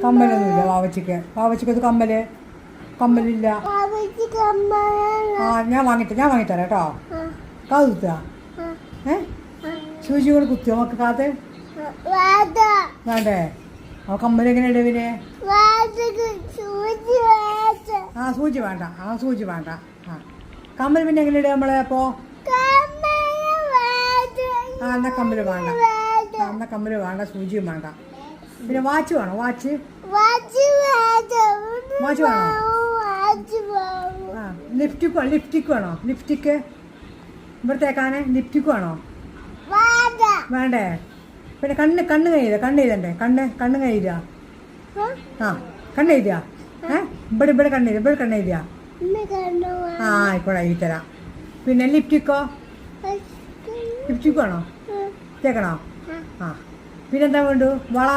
കമ്മലൊന്നുമില്ല വാവച്ചിക്ക് അത് കമ്മലില്ല. ഞാൻ വാങ്ങിത്തരാം കേട്ടോ. കാത് കുത്തുക. സൂചികൾ കുത്തിയോ നമുക്ക് കാത്? വേണ്ടേ? കമ്മൽ എങ്ങനെ ഇടവിനെ? സൂചി വേണ്ട. സൂചി വേണ്ട. കമ്മൽ പിന്നെ എങ്ങനെ ഇടുക നമ്മളെ? അപ്പോ എന്നാ കമ്മല് വേണ്ട. എന്നാ കമ്മല് വേണ്ട, സൂചിയും വേണ്ട. പിന്നെ വാച്ച് വേണോ? വാച്ച് വേണോ? ലിപ്സ്റ്റിക് വേണോ? ലിപ്സ്റ്റിക്ക് ഇവിടത്തേക്കാണ്. ലിപ്സ്റ്റിക്ക് വേണോ? വേണ്ടേ? പിന്നെ കണ്ണ് കഴിയില്ല. കണ്ണ് കഴിയില്ല. കണ്ണെഴുതിയാ? ഇവിടെ കണ്ണെഴുതിയാ? ആയിക്കോട്ടെ, എഴുതി തരാം. പിന്നെ ലിപ്സ്റ്റിക്ക് വേണോ? തേക്കണോ? പിന്നെന്താ വേണ്ടു? വള